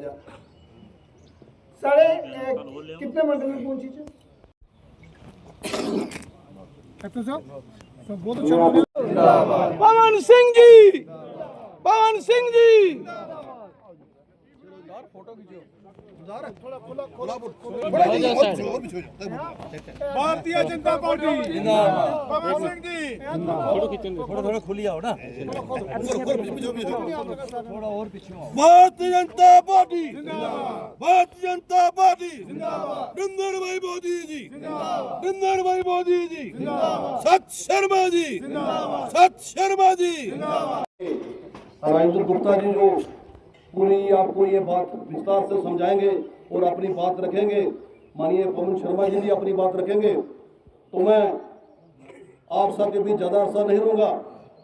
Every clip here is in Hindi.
गया। साढ़े कितने मंडल में पहुंची थी? बहुत अच्छा। पवन सिंह जी, पवन सिंह जी। भारतीय जनता पार्टी पवन सिंह जी थोड़ा खुली आओ ना, थोड़ा और पीछे। भारतीय जनता पार्टी, भारतीय जनता पार्टी, नरेंद्र भाई मोदी जी, नरेंद्र भाई मोदी जी, सत शर्मा जी, सत शर्मा जी। राजेंद्र गुप्ता जी जो पूरी आपको ये बात विस्तार से समझाएंगे और अपनी बात रखेंगे, माननीय पवन शर्मा जी भी अपनी बात रखेंगे, तो मैं आप सबके बीच ज़्यादा अर्सा नहीं रहूँगा,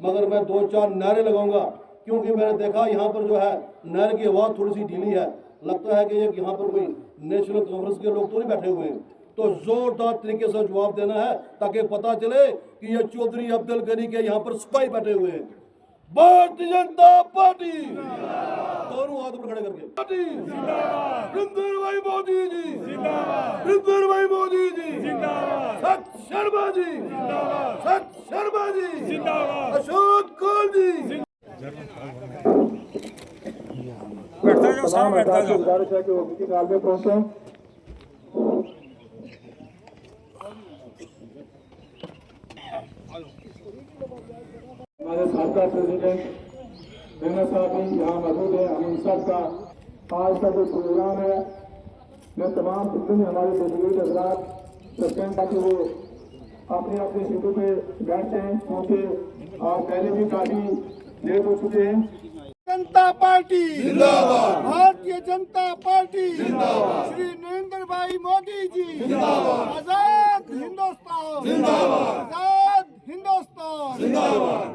मगर मैं 2-4 नारे लगाऊंगा, क्योंकि मैंने देखा यहाँ पर जो है नारे की आवाज़ थोड़ी सी ढीली है। लगता है कि ये यहाँ पर कोई नेशनल कांफ्रेंस के लोग तो नहीं बैठे हुए हैं, तो जोरदार तरीके से जवाब देना है ताकि पता चले कि ये चौधरी अब्दुल गनी के यहाँ पर सिपाही बैठे हुए हैं। भारतीय जनता पार्टी, दोनों हाथ ऊपर खड़े करके, पार्टी नरेंद्र भाई मोदी जी, नरेंद्र भाई मोदी जी, सत शर्मा जी, सत शर्मा जी, अशोक कौल जी। बैठता जाओ, सामने बैठता जाओ। गुजारिश है कि वो किसी काल में पहुंचे। हमारे साबका प्रेसिडेंट बेनर साहब भी यहाँ मौजूद है। हम इन सब का आज का जो प्रोग्राम है, मैं तमाम जितने भी हमारे डेलीगेट हजरात सस्पेंड ताकि वो अपनी अपनी सीटों पे बैठ जाएं, क्योंकि आप पहले भी काफी लेट हो चुके हैं। जनता पार्टी जिंदाबाद, भारतीय जनता पार्टी जिंदाबाद, श्री नरेंद्र भाई मोदी जी जिंदाबाद, आजाद हिंदुस्तान जिंदाबाद, आजाद हिंदुस्तान जिंदाबाद,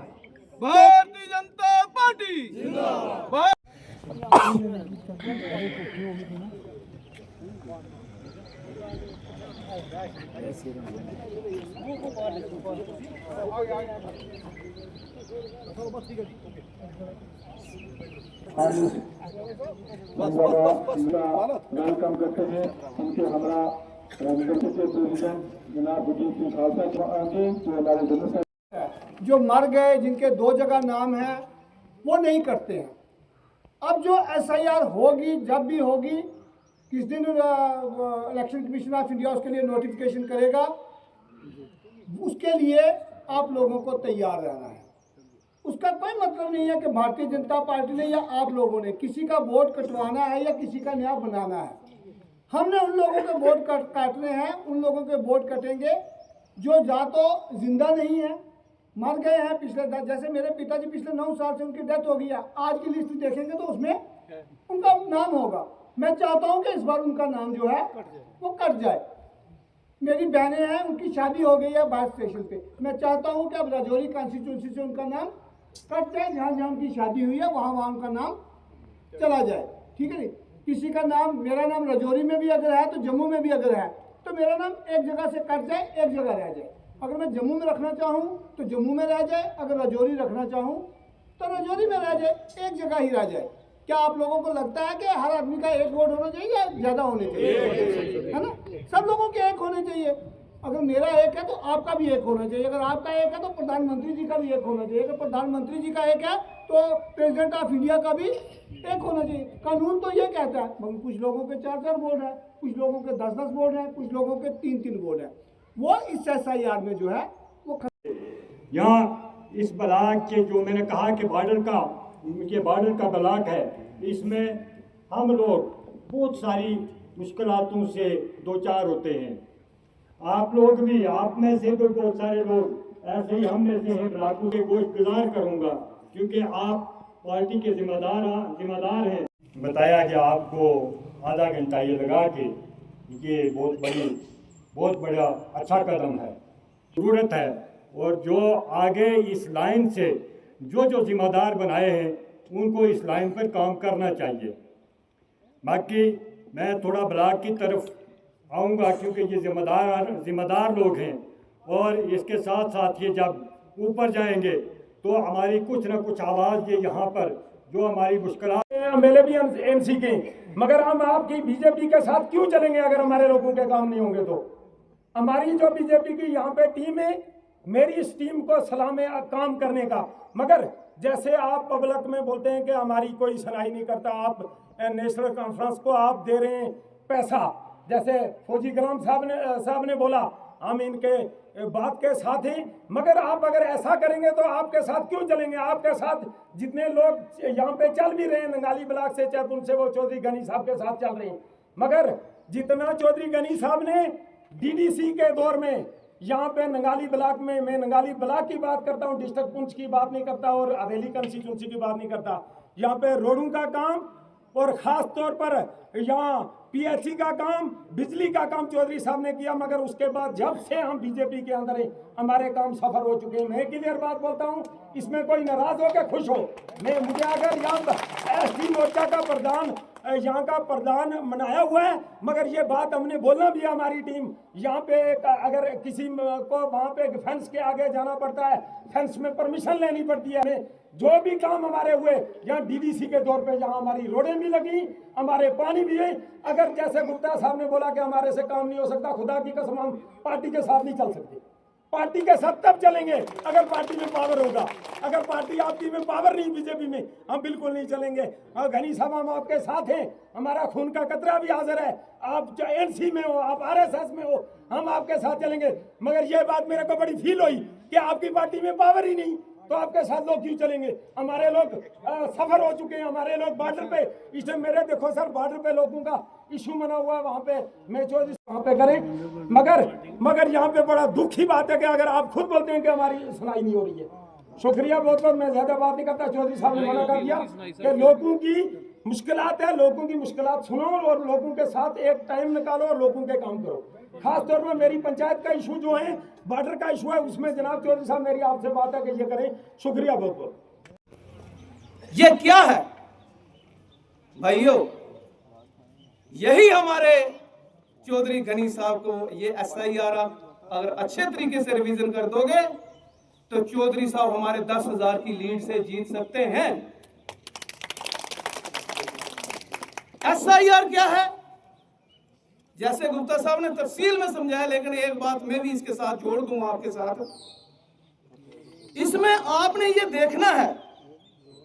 भारतीय जनता पार्टी जिंदाबाद। वेलकम करते हैं उनके हमारा प्रेसिडेंट जनाब गुरजीत सिंह खालसा जी, जो हमारे जनरल जो मर गए, जिनके 2 जगह नाम है, वो नहीं करते हैं। अब जो SIR होगी, जब भी होगी, किस दिन इलेक्शन कमीशन ऑफ इंडिया उसके लिए नोटिफिकेशन करेगा, उसके लिए आप लोगों को तैयार रहना है। उसका कोई मतलब नहीं है कि भारतीय जनता पार्टी ने या आप लोगों ने किसी का वोट कटवाना है या किसी का नया बनाना है। हमने उन लोगों के वोट काटने हैं, उन लोगों के वोट कटेंगे जो या तो जिंदा नहीं है, मर गए हैं पिछले, जैसे मेरे पिताजी पिछले 9 साल से उनकी डेथ हो गई है। आज की लिस्ट देखेंगे तो उसमें उनका नाम होगा। मैं चाहता हूं कि इस बार उनका नाम जो है वो कट जाए। मेरी बहनें हैं, उनकी शादी हो गई है 22 स्टेशन पे। मैं चाहता हूं कि अब राजौरी कॉन्स्टिट्यूंसी से उनका नाम कट जाए, जहाँ जहाँ उनकी शादी हुई है वहाँ उनका नाम चला जाए। ठीक है नहीं, किसी का नाम, मेरा नाम राजौरी में भी अगर है तो जम्मू में भी अगर है तो मेरा नाम एक जगह से कट जाए, एक जगह रह जाए। अगर मैं जम्मू में रखना चाहूँ तो जम्मू में रह जाए, अगर राजौरी रखना चाहूँ तो राजौरी में रह जाए, एक जगह ही रह जाए। क्या आप लोगों को लगता है कि हर आदमी का एक वोट होना चाहिए या ज़्यादा होने चाहिए? है ना, सब लोगों के एक होने चाहिए। अगर मेरा एक है तो आपका भी एक होना चाहिए, अगर आपका एक है तो प्रधानमंत्री जी का भी एक होना चाहिए, अगर प्रधानमंत्री जी का एक है तो प्रेसिडेंट ऑफ इंडिया का भी एक होना चाहिए। कानून तो ये कहता है, मगर कुछ लोगों के 4-4 वोट है, कुछ लोगों के 10-10 वोट है, कुछ लोगों के 3-3 वोट है। वो इस SIR में जो है वो यहाँ इस ब्लॉक के, जो मैंने कहा कि बॉर्डर का ब्लॉक है, इसमें हम लोग बहुत सारी मुश्किलातों से 2-4 होते हैं। आप लोग भी, आप में से भी बहुत सारे लोग ऐसे ही हम में से हैं। ब्लॉकों के गोश्त गुजार करूँगा क्योंकि आप पार्टी के जिम्मेदार हैं। बताया कि आपको आधा घंटा ये लगा के, ये बहुत बड़ा अच्छा कदम है, ज़रूरत है। और जो आगे इस लाइन से जो जिम्मेदार बनाए हैं उनको इस लाइन पर काम करना चाहिए। बाकी मैं थोड़ा ब्लॉक की तरफ आऊँगा क्योंकि ये जिम्मेदार लोग हैं, और इसके साथ साथ ये जब ऊपर जाएंगे तो हमारी कुछ ना कुछ आवाज़ ये यहाँ पर जो हमारी मुश्किलात एमएलए भी एनसी के, मगर हम आपकी बीजेपी के साथ क्यों चलेंगे अगर हमारे लोगों के काम नहीं होंगे? तो हमारी जो बीजेपी की यहाँ पे टीम है, मेरी इस टीम को सलाम है काम करने का। मगर जैसे आप पब्लिक में बोलते हैं कि हमारी कोई सुनाई नहीं करता, आप नेशनल कॉन्फ्रेंस को आप दे रहे हैं पैसा, जैसे फौजी गुलाम साहब ने बोला हम इनके बात के साथ ही, मगर आप अगर ऐसा करेंगे तो आपके साथ क्यों चलेंगे? आपके साथ जितने लोग यहाँ पे चल भी रहे हैं नंगाली ब्लॉक से, चाहे से वो चौधरी गनी साहब के साथ चल रहे हैं, मगर जितना चौधरी गनी साहब ने डीडीसी के दौर में यहाँ पे नंगाली ब्लॉक में, मैं नंगाली ब्लॉक की बात करता हूँ, डिस्ट्रिक्ट पुंछ की बात नहीं करता और हवेली कंस्टिट्यूंसी की बात नहीं करता, यहाँ पे रोडों का काम और खास तौर पर यहाँ पीएचई का काम, बिजली का काम चौधरी साहब ने किया। मगर उसके बाद जब से हम बीजेपी के अंदर हैं, हमारे काम सफर हो चुके हैं। मैं क्लियर बात बोलता हूँ, इसमें कोई नाराज हो के खुश हो, मुझे अगर यहाँ एसटी मोर्चा का प्रधान यहाँ का प्रधान बनाया हुआ है, मगर ये बात हमने बोलना भी है। हमारी टीम यहाँ पे अगर किसी को वहाँ पे फेंस के आगे जाना पड़ता है, फेंस में परमिशन लेनी पड़ती है। जो भी काम हमारे हुए यहाँ डीडीसी के तौर पे, जहाँ हमारी रोडें भी लगी, हमारे पानी भी है। अगर जैसे गुप्ता साहब ने बोला कि हमारे से काम नहीं हो सकता, खुदा की कसम हम पार्टी के साथ नहीं चल सकते। पार्टी के साथ तब चलेंगे अगर पार्टी में पावर होगा। अगर पार्टी आपकी में पावर नहीं, बीजेपी में, हम बिल्कुल नहीं चलेंगे। और घनी साहब हम आपके साथ हैं, हमारा खून का कतरा भी हाजिर है। आप चाहे एनसी में हो, आप आरएसएस में हो, हम आपके साथ चलेंगे। मगर ये बात मेरे को बड़ी फील हुई कि आपकी पार्टी में पावर ही नहीं, तो आपके साथ लोग क्यों चलेंगे? हमारे लोग सफर हो चुके हैं, हमारे लोग बॉर्डर पे, इसमें मेरे देखो सर बॉर्डर पे लोगों का इशू बना हुआ है, वहाँ पे मैं चौधरी वहाँ पे करें। मगर यहाँ पे बड़ा दुख की बात है कि अगर आप खुद बोलते हैं कि हमारी सुनाई नहीं हो रही है। शुक्रिया बहुत बहुत, मैं ज्यादा बात नहीं करता। चौधरी साहब ने मना कर दिया कि लोगों की मुश्किलात है, लोगों की मुश्किलात सुनो और लोगों के साथ एक टाइम निकालो और लोगों के काम करो। खास तौर पर मेरी पंचायत का इशू जो है, बॉर्डर का इशू है, उसमें जनाब चौधरी साहब मेरी आपसे बात है कि ये करें। शुक्रिया बहुत बहुत। ये क्या है भाइयों? यही हमारे चौधरी गनी साहब को ये SIR अगर अच्छे तरीके से रिवीजन कर दोगे तो चौधरी साहब हमारे 10,000 की लीड से जीत सकते हैं। SIR क्या है? जैसे गुप्ता साहब ने तफसील में समझाया, लेकिन एक बात मैं भी इसके साथ जोड़ दूंगा आपके साथ। इसमें आपने ये देखना है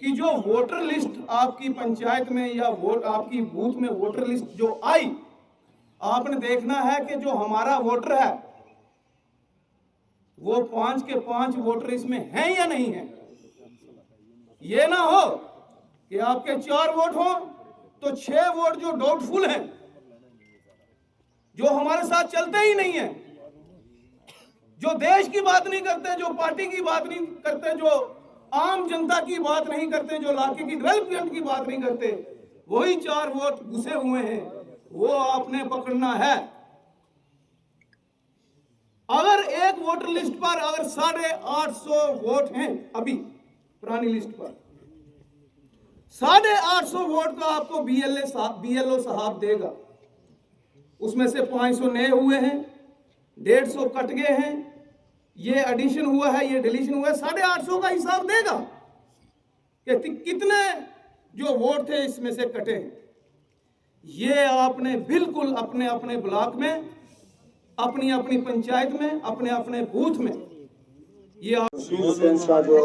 कि जो वोटर लिस्ट आपकी पंचायत में या वोट आपकी बूथ में वोटर लिस्ट जो आई, आपने देखना है कि जो हमारा वोटर है वो 5 के 5 वोटर इसमें हैं या नहीं है। ये ना हो कि आपके 4 वोट हो तो 6 वोट जो डाउटफुल हैं, जो हमारे साथ चलते ही नहीं है, जो देश की बात नहीं करते, जो पार्टी की बात नहीं करते, जो आम जनता की बात नहीं करते, जो इलाके की डेवलपमेंट की बात नहीं करते, वही 4 वोट घुसे हुए हैं, वो आपने पकड़ना है। अगर एक वोटर लिस्ट पर अगर 850 वोट हैं, अभी पुरानी लिस्ट पर 850 वोट का आपको BLO साहब देगा। उसमें से 500 नए हुए हैं, 150 कट गए हैं, ये एडिशन हुआ है, ये डिलीशन हुआ है, 850 का हिसाब देगा कि कितने जो वोट थे इसमें से कटे हैं। ये आपने बिल्कुल अपने अपने ब्लॉक में, अपनी अपनी पंचायत में, अपने अपने बूथ में ये का जो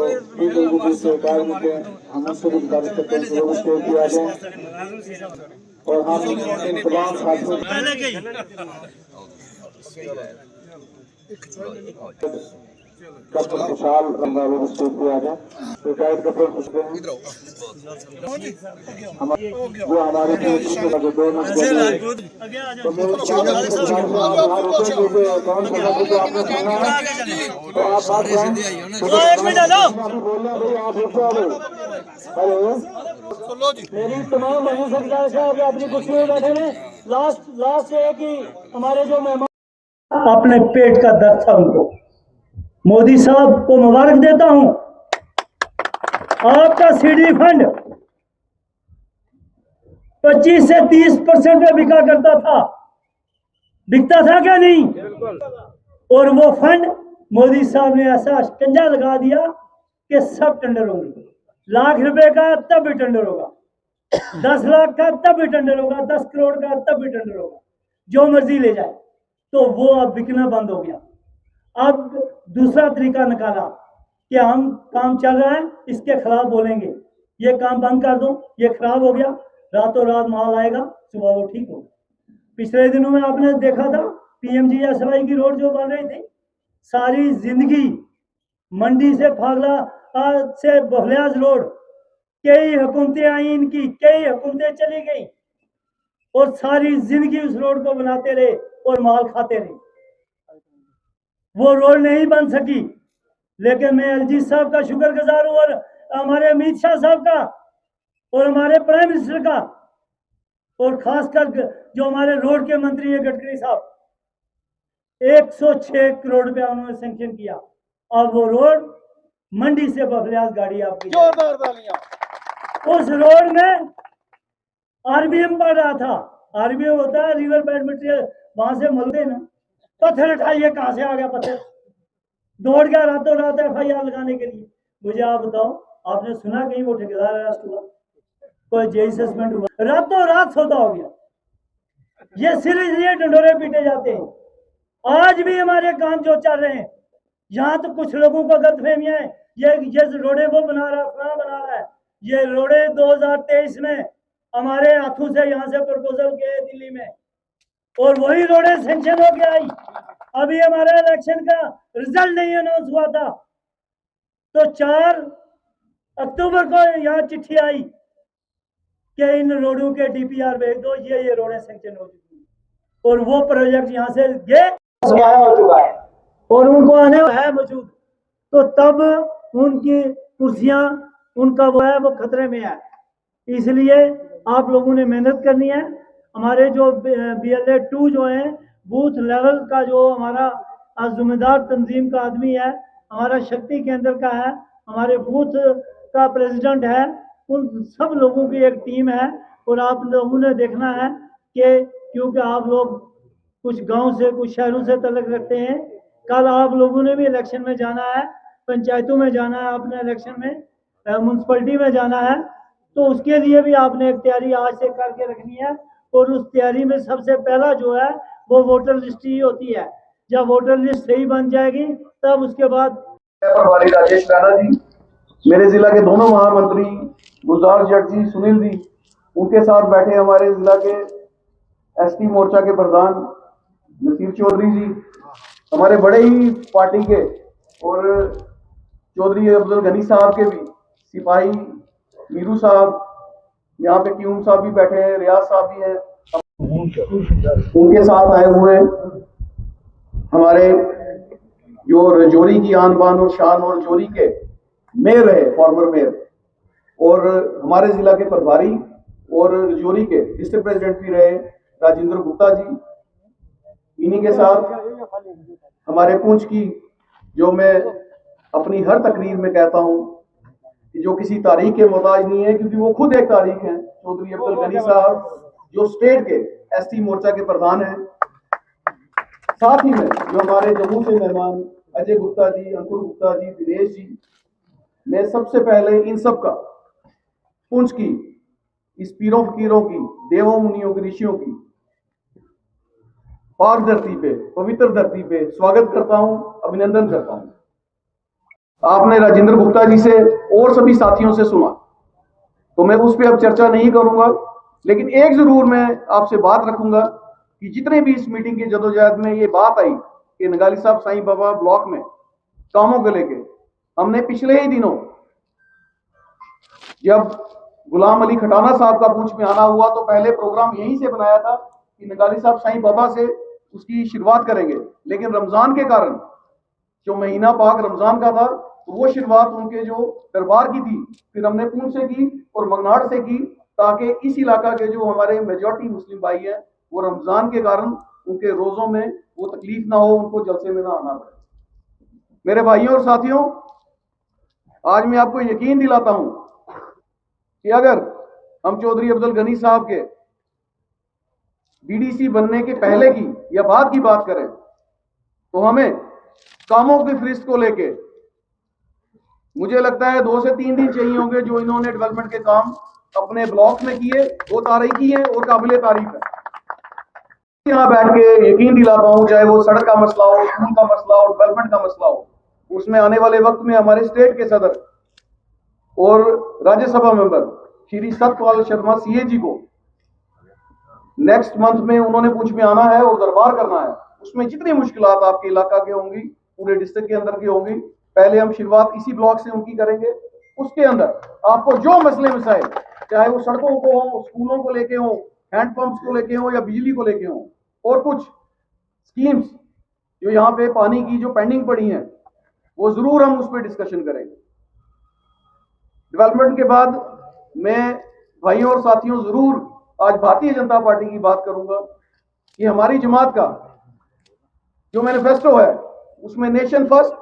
हम उससे भी गुजारिश करते हैं कि वो स्टेज किया जाए और हम इन तमाम साथियों डॉक्टर विशाल रंगा वो स्टेज पे आ जाए। तो गाइड का प्रश्न पूछते हैं जो हमारे जो 2 नंबर तो मैं कौन सा आपने सुना तो आप बात बोल रहे भाई, आप हेलो मेरी तमाम बहन से गुजारिश है कि अपनी कुर्सी में बैठे हैं। लास्ट है कि हमारे जो मेहमान अपने पेट का दर्द था, उनको मोदी साहब को मुबारक देता हूं। आपका सीडी फंड 25 से 30% में बिका करता था, बिकता था क्या नहीं? और वो फंड मोदी साहब ने ऐसा शिकंजा लगा दिया कि सब टेंडर होंगे। लाख रुपए का तब भी टेंडर होगा। 10 लाख का तब भी टेंडर होगा, 10 करोड़ का तब भी टेंडर होगा, जो मर्जी ले जाए। तो वो अब बिकना बंद हो गया। अब दूसरा तरीका निकाला कि हम काम चल रहा है, इसके खिलाफ बोलेंगे, ये काम बंद कर दो, ये खराब हो गया, रातों रात माल आएगा, सुबह वो ठीक होगा। पिछले दिनों में आपने देखा था PMGSY की रोड जो बन रही थी, सारी जिंदगी मंडी से फागला से बहलियाज रोड, कई हुकूमतें आई इनकी, कई हुकूमतें चली गई और सारी जिंदगी उस रोड को बनाते रहे और माल खाते रहे। वो रोड नहीं बन सकी, लेकिन मैं एलजी साहब का शुक्रगुजार हूं और हमारे अमित शाह साहब का और हमारे प्राइम मिनिस्टर का और खासकर जो हमारे रोड के मंत्री है गडकरी साहब, 106 करोड़ रुपया उन्होंने सैंक्शन किया। अब वो रोड मंडी से बफलियाज गाड़ी आपकी, जोरदार तालियां। उस रोड में RBM पड़ रहा था। RBM होता है रिवर बेड मटेरियल, वहां से मलते ना, पत्थर उठाइए, कहां से आ गया पत्थर, दौड़ गया रातों रात FIR लगाने के लिए। मुझे आप बताओ, आपने सुना कहीं वो ठेकेदार अरेस्ट हुआ, कोई जेई सस्पेंड हुआ, रातों रात सौदा हो गया। ये सिर्फ ये डंडोरे पीटे जाते हैं। आज भी हमारे काम जो चल रहे हैं, यहाँ तो कुछ लोगों को गलतफहमियां है, ये रोडे वो बना रहा है, बना रहा है। ये रोडे 2023 में हमारे हाथों से यहाँ से प्रपोजल गए दिल्ली में और वही रोडे सेंक्शन हो गया। अभी हमारे इलेक्शन का रिजल्ट नहीं अनाउंस हुआ था, तो 4 अक्टूबर को यहाँ चिट्ठी आई कि इन रोडों के DPR भेज दो, ये रोडें सेंक्शन हो चुकी है और वो प्रोजेक्ट यहाँ से गए हो चुका है और उनको आने है मौजूद। तो तब उनकी कुर्सियां, उनका वो है, वो खतरे में है। इसलिए आप लोगों ने मेहनत करनी है। हमारे जो BLA 2 जो है, बूथ लेवल का जो हमारा जिम्मेदार तंजीम का आदमी है, हमारा शक्ति केंद्र का है, हमारे बूथ का प्रेसिडेंट है, उन सब लोगों की एक टीम है और आप लोगों ने देखना है कि क्योंकि आप लोग कुछ गांव से, कुछ शहरों से तल्लुक रखते हैं, कल आप लोगों ने भी इलेक्शन में जाना है, पंचायतों में जाना है, अपने इलेक्शन में म्यूनसिपलिटी में जाना है, तो उसके लिए भी आपने एक तैयारी आज से करके रखनी है। और उस तैयारी में सबसे पहला जो है वो वोटर लिस्ट ही होती है। जब वोटर लिस्ट सही बन जाएगी तब उसके बाद राजेश राणा जी, मेरे जिला के दोनों महामंत्री गुलजार जट जी, सुनील जी, उनके साथ बैठे हमारे जिला के ST मोर्चा के प्रधान नसीर चौधरी जी, हमारे बड़े ही पार्टी के और चौधरी अब्दुल गनी साहब के भी सिपाही मीरू साहब, यहाँ पे क्यूम साहब भी बैठे हैं, रियाज साहब भी हैं, उनके साथ आए हुए हमारे जो रजौरी की आन बान और शान और जोरी के मेयर रहे, फॉर्मर मेयर, और हमारे जिला के प्रभारी और रजौरी के डिस्ट्रिक्ट प्रेसिडेंट भी रहे राजेंद्र गुप्ता जी। इन्हीं के साथ हमारे पुंछ की, जो मैं अपनी हर तकरीर में कहता हूं कि जो किसी तारीख के मोहताज नहीं है, क्योंकि वो खुद एक तारीख है, चौधरी अब्दुल गनी साहब जो स्टेट के ST मोर्चा के प्रधान हैं। साथ ही में जो हमारे जम्मू से मेहमान अजय गुप्ता जी, अंकुर गुप्ता जी, दिनेश जी, मैं सबसे पहले इन सब का पुंछ की, इस पीरों फकीरों की, देवों मुनियों की, ऋषियों की पाक धरती पे, पवित्र धरती पे स्वागत करता हूं, अभिनंदन करता हूं। आपने राजेंद्र गुप्ता जी से और सभी साथियों से सुना, तो मैं उस पर अब चर्चा नहीं करूंगा, लेकिन एक जरूर मैं आपसे बात रखूंगा कि जितने भी इस मीटिंग की जदोजहद में ये बात आई कि नगाली साहब साईं बाबा ब्लॉक में कामों को लेके, हमने पिछले ही दिनों जब गुलाम अली खटाना साहब का पूंछ में आना हुआ, तो पहले प्रोग्राम यहीं से बनाया था कि नगाली साहब साईं बाबा से उसकी शुरुआत करेंगे, लेकिन रमजान के कारण, जो महीना पाक रमजान का था, तो वो शुरुआत उनके जो दरबार की थी, फिर हमने पूंछ से की और मंगनाड़ से की, ताकि इस इलाका के जो हमारे मेजॉरिटी मुस्लिम भाई हैं, वो रमजान के कारण उनके रोजों में वो तकलीफ ना हो, उनको जलसे में ना आना पड़े। मेरे भाइयों और साथियों, आज मैं आपको यकीन दिलाता हूं कि अगर हम चौधरी अब्दुल गनी साहब के BDC बनने के पहले की या बाद की बात करें, तो हमें कामों की फहरिस्त को लेके मुझे लगता है 2 से 3 दिन चाहिए होंगे जो इन्होंने डेवलपमेंट के काम अपने ब्लॉक में किए, वो तारीखी हैं और काबिल तारीफ है। यहाँ बैठ के यकीन दिलाता हूँ, चाहे वो सड़क का मसला हो, स्कूल का मसला हो, डेवलपमेंट का मसला हो, उसमें आने वाले वक्त में हमारे स्टेट के सदर और राज्यसभा मेंबर श्री सत्यपाल शर्मा सीए जी को नेक्स्ट मंथ में उन्होंने पूंछ में आना है और दरबार करना है। उसमें जितनी मुश्किलात आपके इलाका के होंगी, पूरे डिस्ट्रिक्ट के अंदर की होंगी, पहले हम शुरुआत इसी ब्लॉक से उनकी करेंगे। उसके अंदर आपको जो मसले मसाइल, चाहे वो सड़कों को हो, स्कूलों को लेके हो, हैंडपंप्स को लेके हो या बिजली को लेके हो, और कुछ स्कीम्स जो यहाँ पे पानी की जो पेंडिंग पड़ी हैं, वो जरूर हम उस पर डिस्कशन करेंगे। डेवलपमेंट के बाद मैं भाइयों और साथियों जरूर आज भारतीय जनता पार्टी की बात करूंगा कि हमारी जमात का जो मैनिफेस्टो है उसमें नेशन फर्स्ट,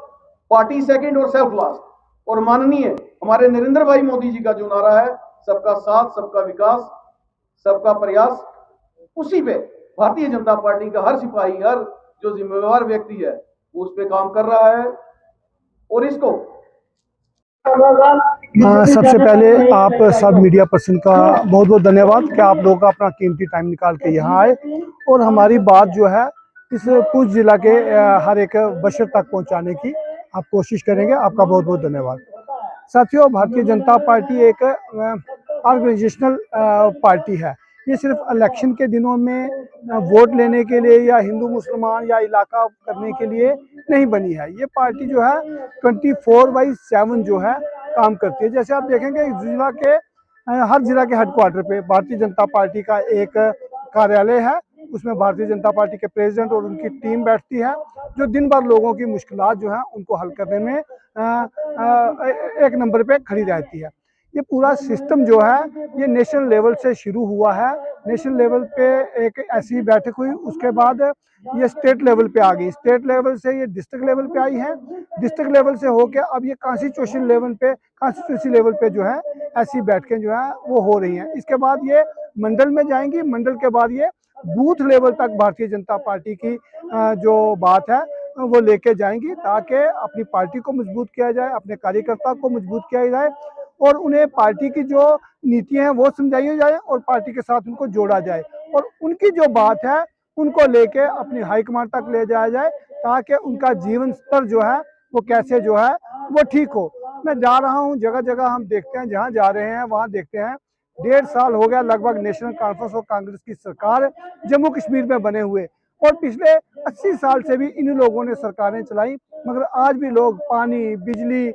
पार्टी सेकंड और सेल्फ लास्ट, और माननीय हमारे नरेंद्र भाई मोदी जी का जो नारा है सबका साथ, सबका विकास, सबका प्रयास, उसी पे भारतीय जनता पार्टी का हर सिपाही, हर जो जिम्मेवार व्यक्ति है वो उस पे काम कर रहा है। और इसको सबसे पहले आप सब मीडिया पर्सन का बहुत बहुत धन्यवाद कि आप लोगों का अपना कीमती टाइम निकाल के यहाँ आए और हमारी बात जो है इस पुंछ जिला के हर एक बशर तक पहुँचाने की आप कोशिश करेंगे। आपका बहुत बहुत धन्यवाद। साथियों, भारतीय जनता पार्टी एक ऑर्गेनाइजेशनल पार्टी है। ये सिर्फ इलेक्शन के दिनों में वोट लेने के लिए या हिंदू मुसलमान या इलाका करने के लिए नहीं बनी है। ये पार्टी जो है 24/7 जो है काम करती है। जैसे आप देखेंगे इस जिला के हर जिला के हेडक्वार्टर पे भारतीय जनता पार्टी का एक कार्यालय है। उसमें भारतीय जनता पार्टी के प्रेसिडेंट और उनकी टीम बैठती है जो दिन भर लोगों की मुश्किलात जो है उनको हल करने में एक नंबर पे खड़ी रहती है। ये पूरा सिस्टम जो है ये नेशनल लेवल से शुरू हुआ है। नेशनल लेवल पे एक ऐसी बैठक हुई, उसके बाद ये स्टेट लेवल पे आ गई, स्टेट लेवल से ये डिस्ट्रिक्ट लेवल पे आई है, डिस्ट्रिक्ट लेवल से होके अब ये कॉन्स्टिट्यूशन लेवल पे, कॉन्स्टिट्यूंसी लेवल पे जो है ऐसी बैठकें जो है वो हो रही हैं। इसके बाद ये मंडल में जाएंगी, मंडल के बाद ये बूथ लेवल तक भारतीय जनता पार्टी की जो बात है वो लेके जाएंगी ताकि अपनी पार्टी को मजबूत किया जाए, अपने कार्यकर्ता को मजबूत किया जाए और उन्हें पार्टी की जो नीतियां हैं वो समझाई जाए और पार्टी के साथ उनको जोड़ा जाए और उनकी जो बात है उनको लेके अपनी हाईकमान तक ले जाया जाए ताकि उनका जीवन स्तर जो है वो कैसे जो है वो ठीक हो। मैं जा रहा हूँ जगह जगह, हम देखते हैं जहाँ जा रहे हैं वहाँ देखते हैं 1.5 साल हो गया लगभग नेशनल कॉन्फ्रेंस और कांग्रेस की सरकार जम्मू कश्मीर में बने हुए, और पिछले 80 साल से भी इन लोगों ने सरकारें चलाई, मगर आज भी लोग पानी, बिजली,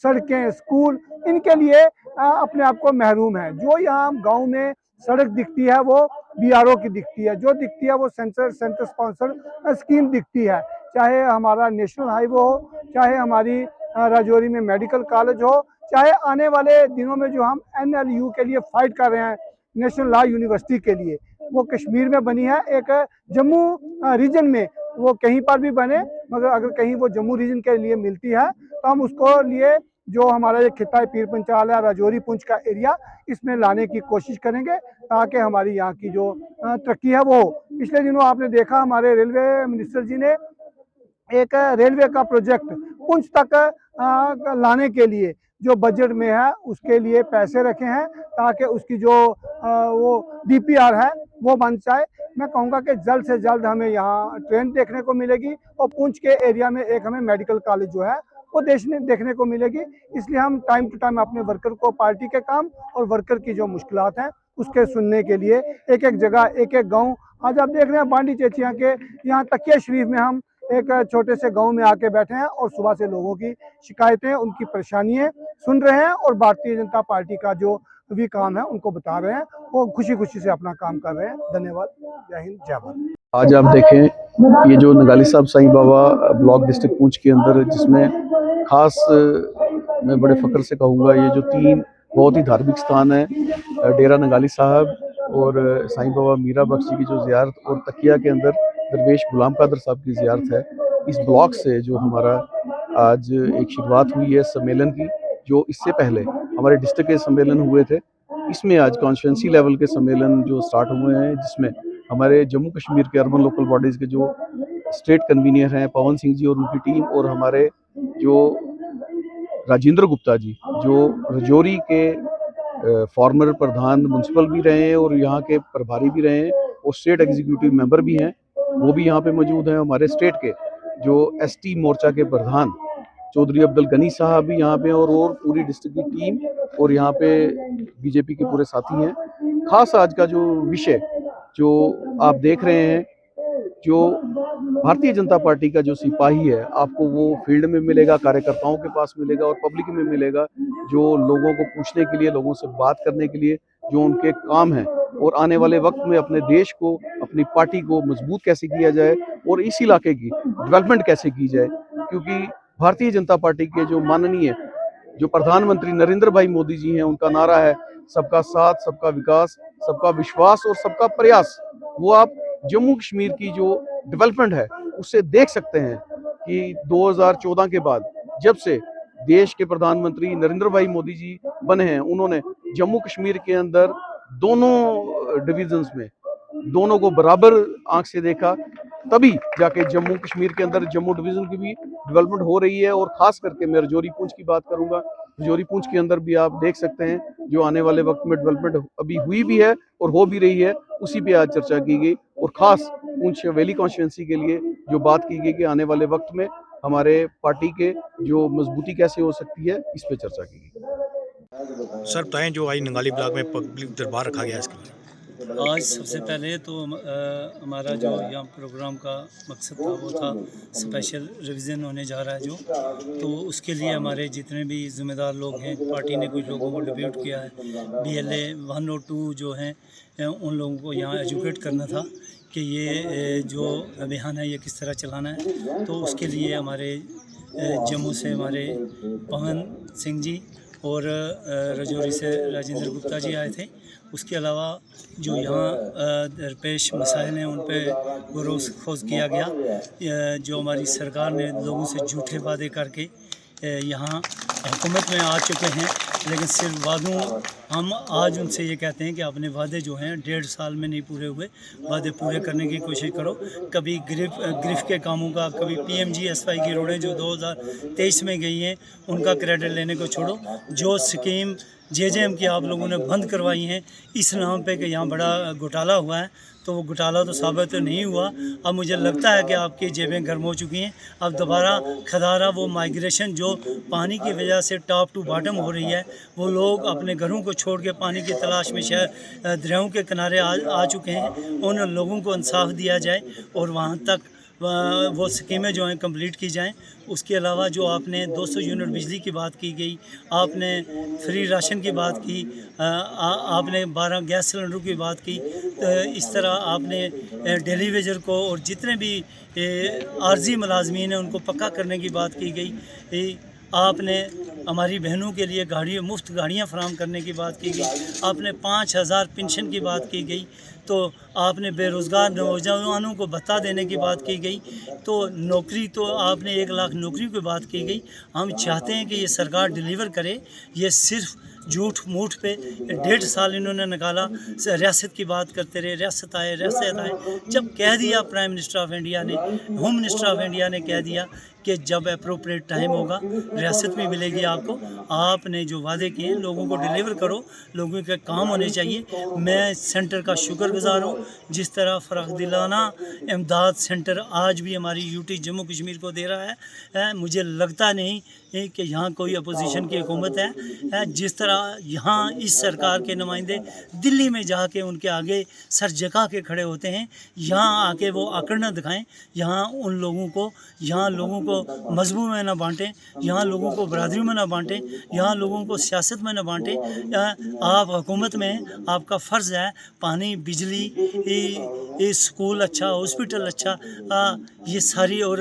सड़कें, स्कूल इनके लिए अपने आप को महरूम है। जो यहाँ गांव में सड़क दिखती है वो बीआरओ की दिखती है, जो दिखती है वो सेंटर स्पॉन्सर स्कीम दिखती है, चाहे हमारा नेशनल हाईवे हो, चाहे हमारी राजौरी में मेडिकल कॉलेज हो, चाहे आने वाले दिनों में जो हम NLU के लिए फाइट कर रहे हैं, नेशनल लॉ यूनिवर्सिटी के लिए, वो कश्मीर में बनी है। एक जम्मू रीजन में वो कहीं पर भी बने, मगर अगर कहीं वो जम्मू रीजन के लिए मिलती है तो हम उसको लिए जो हमारा ये खिता है पीर पंचाल है, राजौरी पुंछ का एरिया, इसमें लाने की कोशिश करेंगे ताकि हमारी यहाँ की जो तरक्की है वो हो। पिछले दिनों आपने देखा हमारे रेलवे मिनिस्टर जी ने एक रेलवे का प्रोजेक्ट पुंछ तक लाने के लिए जो बजट में है उसके लिए पैसे रखे हैं ताकि उसकी जो वो DPR है वो बन जाए। मैं कहूँगा कि जल्द से जल्द हमें यहाँ ट्रेन देखने को मिलेगी और पुंछ के एरिया में एक हमें मेडिकल कॉलेज जो है वो देखने को मिलेगी। इसलिए हम टाइम टू टाइम अपने वर्कर को पार्टी के काम और वर्कर की जो मुश्किलात हैं उसके सुनने के लिए एक एक जगह, एक एक गाँव, आज आप देख रहे हैं बांडी चेचिया के यहाँ तकिया शरीफ में हम एक छोटे से गांव में आके बैठे हैं और सुबह से लोगों की शिकायतें, उनकी परेशानियां सुन रहे हैं और भारतीय जनता पार्टी का जो भी काम है उनको बता रहे हैं। वो खुशी खुशी से अपना काम कर रहे हैं। धन्यवाद। जय हिंद, जय भारत। आज आप देखें ये जो नगाली साहब साईं बाबा ब्लॉक डिस्ट्रिक्ट पुंछ के अंदर, जिसमें खास मैं बड़े फख्र से कहूँगा ये जो 3 बहुत ही धार्मिक स्थान है, डेरा नगाली साहब और साईं बाबा मीरा बख्श जी की जो ज़ियारत और तकिया के अंदर दरवेश गुलाम कादर साहब की ज़ियारत है, इस ब्लॉक से जो हमारा आज एक शुरुआत हुई है सम्मेलन की, जो इससे पहले हमारे डिस्ट्रिक्ट के सम्मेलन हुए थे, इसमें आज कॉन्स्टिट्यूंसी लेवल के सम्मेलन जो स्टार्ट हुए हैं, जिसमें हमारे जम्मू कश्मीर के अर्बन लोकल बॉडीज़ के जो स्टेट कन्वीनियर हैं पवन सिंह जी और उनकी टीम, और हमारे जो राजेंद्र गुप्ता जी जो राजौरी के फॉर्मर प्रधान म्यूनसिपल भी रहे हैं और यहाँ के प्रभारी भी रहे हैं और स्टेट एग्जीक्यूटिव मेंबर भी हैं, वो भी यहाँ पे मौजूद हैं। हमारे स्टेट के जो एसटी मोर्चा के प्रधान चौधरी अब्दुल गनी साहब भी यहाँ पे और पूरी डिस्ट्रिक्ट की टीम और यहाँ पे बीजेपी के पूरे साथी हैं। खास आज का जो विषय जो आप देख रहे हैं, जो भारतीय जनता पार्टी का जो सिपाही है आपको वो फील्ड में मिलेगा, कार्यकर्ताओं के पास मिलेगा और पब्लिक में मिलेगा, जो लोगों को पूछने के लिए, लोगों से बात करने के लिए जो उनके काम हैं और आने वाले वक्त में अपने देश को, अपनी पार्टी को मजबूत कैसे किया जाए और इस इलाके की डेवलपमेंट कैसे की जाए। क्योंकि भारतीय जनता पार्टी के जो माननीय जो प्रधानमंत्री नरेंद्र भाई मोदी जी हैं, उनका नारा है सबका साथ, सबका विकास, सबका विश्वास और सबका प्रयास। वो आप जम्मू कश्मीर की जो डेवलपमेंट है उससे देख सकते हैं कि 2014 के बाद जब से देश के प्रधानमंत्री नरेंद्र भाई मोदी जी बने हैं, उन्होंने जम्मू कश्मीर के अंदर दोनों डिविजन्स में दोनों को बराबर आंख से देखा, तभी जाके जम्मू कश्मीर के अंदर जम्मू डिवीजन की भी डेवलपमेंट हो रही है। और खास करके मैं रजौरी पूंछ की बात करूंगा, रजौरी पूंछ के अंदर भी आप देख सकते हैं जो आने वाले वक्त में डेवलपमेंट अभी हुई भी है और हो भी रही है, उसी पे आज चर्चा की गई। और खास पूंछ वैली कॉन्स्टिट्यूंसी के लिए जो बात की गई कि आने वाले वक्त में हमारे पार्टी के जो मजबूती कैसे हो सकती है, इस पे चर्चा की गई। सर बताएं, जो आज नंगाली ब्लॉक में पब्लिक दरबार रखा गया है इसके लिए। आज सबसे पहले तो हमारा जो यहाँ प्रोग्राम का मकसद था वो था स्पेशल रिवीजन होने जा रहा है जो, तो उसके लिए हमारे जितने भी ज़िम्मेदार लोग हैं, पार्टी ने कुछ लोगों को डिप्यूट किया है, BLA 1 और 2 जो हैं उन लोगों को यहाँ एजुकेट करना था कि ये जो अभियान है ये किस तरह चलाना है। तो उसके लिए हमारे जम्मू से हमारे पवन सिंह जी और रजौरी से राजेंद्र गुप्ता जी आए थे। उसके अलावा जो यहाँ दरपेश मसाइल हैं उन पर गौर खोज किया गया। जो हमारी सरकार ने लोगों से झूठे वादे करके यहाँ हुकूमत में आ चुके हैं, लेकिन सिर्फ वादों, हम आज उनसे ये कहते हैं कि अपने वादे जो हैं 1.5 साल में नहीं पूरे हुए, वादे पूरे करने की कोशिश करो। कभी गिरफ्त के कामों का, कभी PMGSY की रोडें जो 2023 में गई हैं उनका क्रेडिट लेने को छोड़ो। जो स्कीम JJM की आप लोगों ने बंद करवाई हैं इस नाम पे कि यहाँ बड़ा घोटाला हुआ है, तो वो घोटाला तो साबित तो नहीं हुआ। अब मुझे लगता है कि आपकी जेबें गर्म हो चुकी हैं। अब दोबारा खदारा वो माइग्रेशन जो पानी की वजह से टॉप टू बॉटम हो रही है, वो लोग अपने घरों को छोड़ के पानी की तलाश में शहर दरियाओं के किनारे आ चुके हैं। उन लोगों को इंसाफ दिया जाए और वहाँ तक वो स्कीमें जो हैं कंप्लीट की जाएं। उसके अलावा जो आपने 200 यूनिट बिजली की बात की गई, आपने फ्री राशन की बात की, आपने 12 गैस सिलेंडरों की बात की, तो इस तरह आपने डेली वेजर को और जितने भी आर्जी मुलाजमीन हैं उनको पक्का करने की बात की गई। आपने हमारी बहनों के लिए मुफ्त गाड़ियाँ फराहम करने की बात की गई। आपने 5000 पेंशन की बात की गई। तो आपने बेरोज़गार नौजवानों को भत्ता देने की बात की गई। तो नौकरी, तो आपने 1 लाख नौकरी की बात की गई। हम चाहते हैं कि ये सरकार डिलीवर करे। ये सिर्फ झूठ मूठ पे 1.5 साल इन्होंने निकाला, रियासत की बात करते रहे, रियासत आए। जब कह दिया प्राइम मिनिस्टर ऑफ इंडिया ने, होम मिनिस्टर ऑफ इंडिया ने कह दिया कि जब अप्रोप्रिएट टाइम होगा रियासत भी मिलेगी आपको, आपने जो वादे किए लोगों को डिलीवर करो, लोगों के काम होने चाहिए। मैं सेंटर का शुक्रगुजार हूँ, जिस तरह फ़र्क दिलाना इमदाद सेंटर आज भी हमारी UT जम्मू कश्मीर को दे रहा है। मुझे लगता नहीं कि यहाँ कोई अपोजिशन की हुकूमत है। जिस तरह यहाँ इस सरकार के नुमाइंदे दिल्ली में जाके उनके आगे सर झुका के खड़े होते हैं, यहाँ आके वो आकड़ न दिखाएं। यहाँ उन लोगों को, यहाँ लोगों को मजहबों में न बांटें, यहाँ लोगों को बरादरी में न बांटें, यहाँ लोगों को सियासत में न बांटें। आप हुकूमत में, आपका फ़र्ज़ है पानी, बिजली, स्कूल अच्छा, हॉस्पिटल अच्छा, ये सारी, और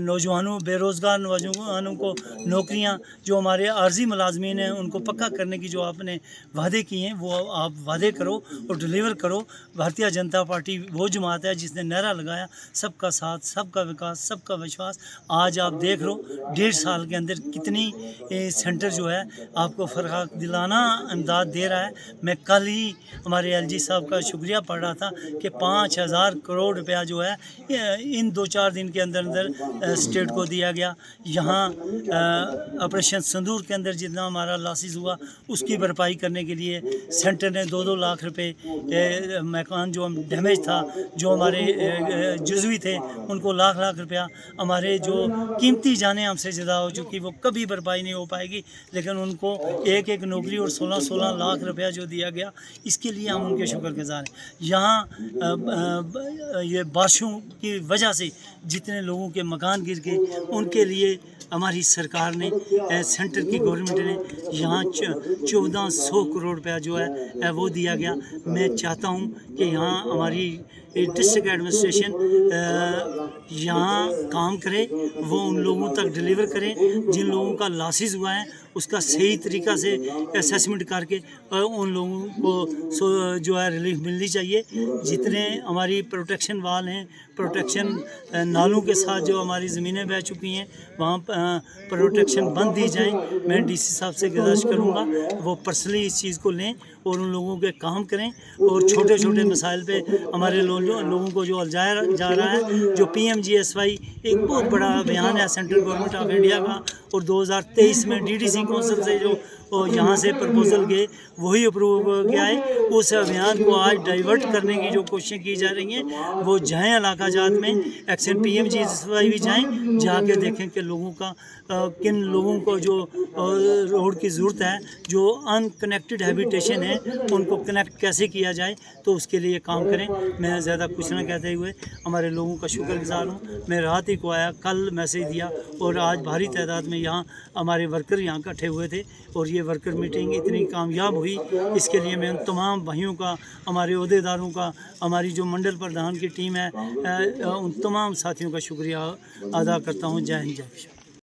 नौजवानों, बेरोज़गार नौजवानों को नौकरियां, जो हमारे आर्जी मुलाजमीन हैं उनको पक्का करने की जो आपने वादे किए हैं वो आप वादे करो और डिलीवर करो। भारतीय जनता पार्टी वो जमात है जिसने नारा लगाया सबका साथ, सबका विकास, सबका विश्वास। आज आप देख लो 1.5 साल के अंदर कितनी सेंटर जो है आपको फ़र्क दिलाना इमदाद दे रहा है। मैं कल ही हमारे LG साहब का शुक्रिया पढ़ रहा था कि 5 5,000 करोड़ रुपया जो है इन 2-4 दिन के अंदर अंदर स्टेट को दिया गया। यहाँ ऑपरेशन सिंदूर के अंदर जितना हमारा लॉसेस हुआ उसकी भरपाई करने के लिए सेंटर ने 2-2 लाख रुपए, मकान जो डैमेज था, जो हमारे जुज़वी थे उनको लाख रुपया, हमारे जो कीमती जाने हमसे ज़्यादा हो चुकी वो कभी भरपाई नहीं हो पाएगी, लेकिन उनको एक नौकरी और 16 लाख रुपया जो दिया गया इसके लिए हम उनके शुक्रगुज़ार हैं। यहाँ ये बारिशों की वजह से जितने लोगों के मकान गिर गए उनके लिए हमारी सरकार ने, सेंटर की गवर्नमेंट ने यहाँ 1400 करोड़ रुपया जो है वो दिया गया। मैं चाहता हूँ कि यहाँ हमारी डिस्ट्रिक्ट एडमिनिस्ट्रेशन यहाँ काम करे, वो उन लोगों तक डिलीवर करें जिन लोगों का लॉसेस हुआ है, उसका सही तरीक़ा से असेसमेंट करके उन लोगों को जो है रिलीफ मिलनी चाहिए। जितने हमारी प्रोटेक्शन वाल हैं, प्रोटेक्शन नालों के साथ जो हमारी ज़मीनें बह चुकी हैं वहाँ प्रोटेक्शन बंद दी जाए। मैं डीसी साहब से गुजारिश करूँगा वो पर्सनली इस चीज़ को लें और उन लोगों के काम करें, और छोटे छोटे मसाइल पे हमारे लोगों को जो अलझाया जा रहा है। जो PMGSY एक बहुत बड़ा अभियान है सेंट्रल गवर्नमेंट ऑफ इंडिया का, और 2023 में DDC काउंसिल से जो यहाँ से प्रपोजल गए वही अप्रूव किया है। उस अभियान को आज डाइवर्ट करने की जो कोशिशें की जा रही हैं वो जाएँ इलाका जात में, एक्शन PMGSY भी जाएँ, जाके देखें कि लोगों का किन लोगों को जो रोड की ज़रूरत है, जो अनकनेक्टेड हैबिटेशन है उनको कनेक्ट कैसे किया जाए, तो उसके लिए काम करें। मैं ज़्यादा कुछ ना कहते हुए हमारे लोगों का शुक्रगुज़ार हूँ। मैं रात ही को आया, कल मैसेज दिया और आज भारी तादाद में यहाँ हमारे वर्कर यहाँ इकट्ठे हुए थे और ये वर्कर मीटिंग इतनी कामयाब हुई। इसके लिए मैं उन तमाम भाइयों का, हमारे अहदेदारों का, हमारी जो मंडल प्रधान की टीम है, उन तमाम साथियों का शुक्रिया अदा करता हूँ। जय हिंद, जय विश्व।